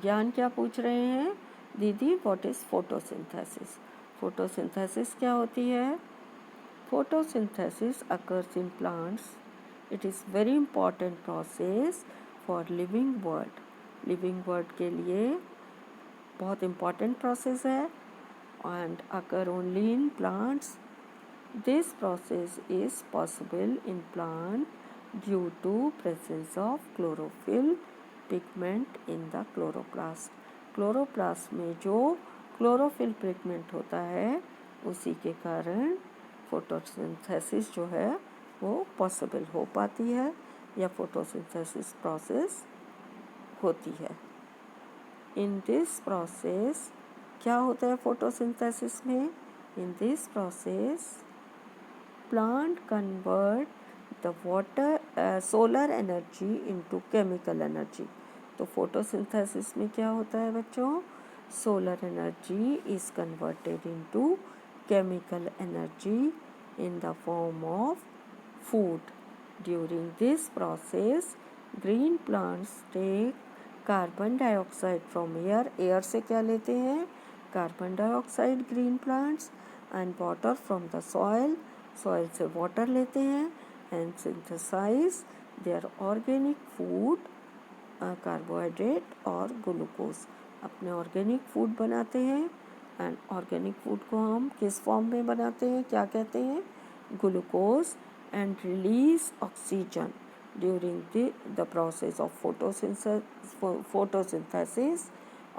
ज्ञान क्या पूछ रहे हैं? दीदी, व्हाट इज़ फोटोसिंथेसिस? फोटोसिंथेसिस क्या होती है? Photosynthesis occurs in plants. It is very important process for living world. Living world के लिए बहुत important process है and occur only in plants. This process is possible in plant due to presence of chlorophyll pigment in the chloroplast. Chloroplast में जो chlorophyll pigment होता है उसी के कारण फोटोसिंथेसिस जो है वो पॉसिबल हो पाती है या फोटोसिंथेसिस प्रोसेस होती है। इन दिस प्रोसेस क्या होता है फोटोसिंथेसिस में? In this process plant convert the water solar energy into chemical energy. तो फोटोसिंथेसिस में क्या होता है बच्चों? Solar energy is converted into chemical energy in the form of food. During this process, green plants take carbon dioxide from air. Air से क्या लेते हैं? Carbon dioxide green plants and water from the soil. Soil से water लेते हैं and synthesize their organic food, carbohydrate और glucose. अपने organic food बनाते हैं एंड ऑर्गेनिक फूड को हम किस फॉर्म में बनाते हैं? क्या कहते हैं? Glucose and release oxygen during the process of photosynthesis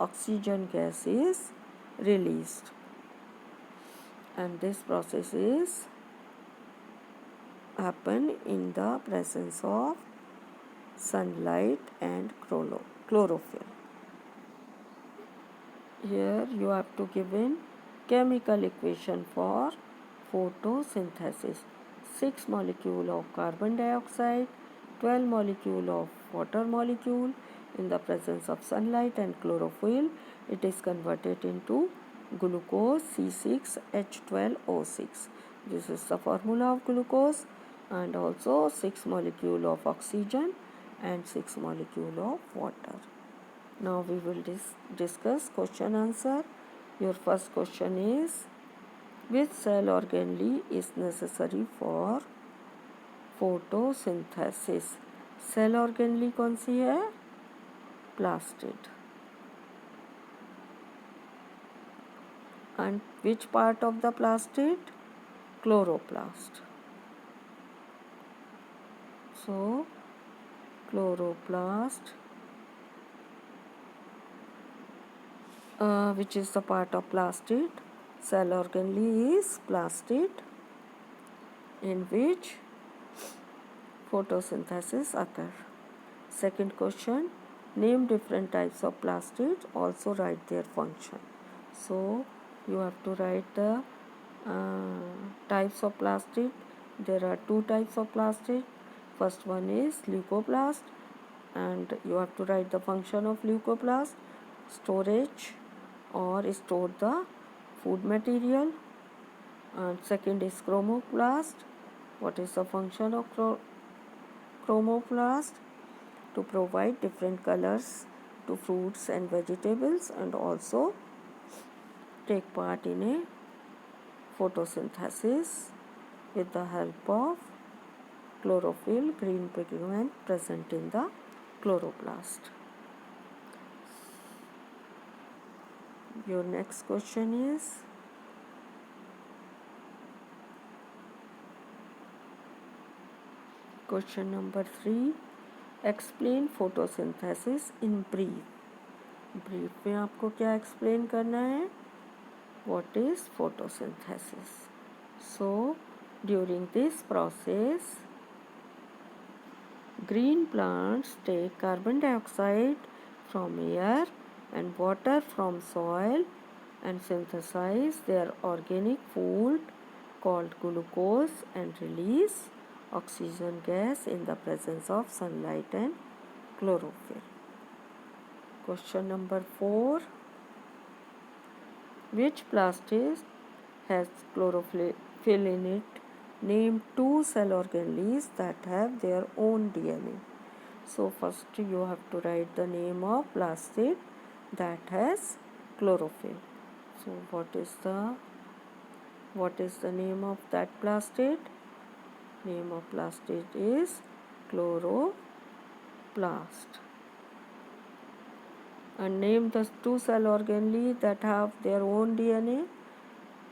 oxygen gas is released and this process is happen in the presence of sunlight and chlorophyll. Here you have to give in chemical equation for photosynthesis. 6 molecule of carbon dioxide, 12 molecule of water molecule. In the presence of sunlight and chlorophyll, it is converted into glucose C6H12O6. This is the formula of glucose, and also 6 molecule of oxygen and 6 molecule of water. Now we will discuss question answer. Your first question is, which cell organelle is necessary for photosynthesis? Cell organelle कौन सी है? Plastid. And which part of the plastid? Chloroplast. So chloroplast, which is the part of plastid. Cell organelle is plastid, in which photosynthesis occur. Second question, name different types of plastids, also write their function. So you have to write the types of plastid. There are two types of plastid. First one is leucoplast, and you have to write the function of leucoplast: storage or store the food material. And second is chromoplast. What is the function of chromoplast? To provide different colors to fruits and vegetables, and also take part in a photosynthesis with the help of chlorophyll, green pigment present in the chloroplast. Your next question is, question number 3, explain photosynthesis in brief. Brief में आपको क्या explain करना है? What is photosynthesis? So during this process, green plants take carbon dioxide from air and water from soil and synthesize their organic food called glucose and release oxygen gas in the presence of sunlight and chlorophyll. Question number 4, which plastid has chlorophyll in it? Name 2 cell organelles that have their own DNA. So first you have to write the name of plastid that has chlorophyll. So what is the name of that plastid? Name of plastid is chloroplast. And name the two cell organelles that have their own DNA.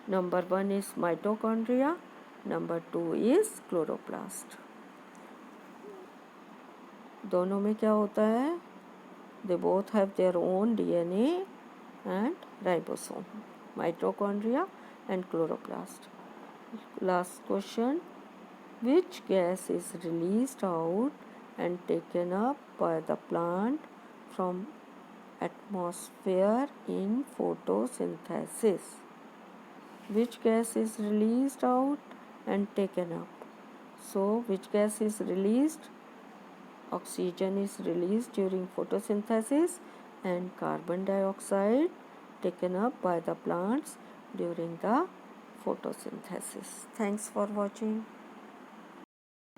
Number 1 is mitochondria, number 2 is chloroplast. दोनों में क्या होता है? They both have their own DNA and ribosome, mitochondria and chloroplast. Last question. Which gas is released out and taken up by the plant from atmosphere in photosynthesis? Which gas is released out and taken up? So, which gas is released? Oxygen is released during photosynthesis and carbon dioxide taken up by the plants during the photosynthesis. Thanks for watching.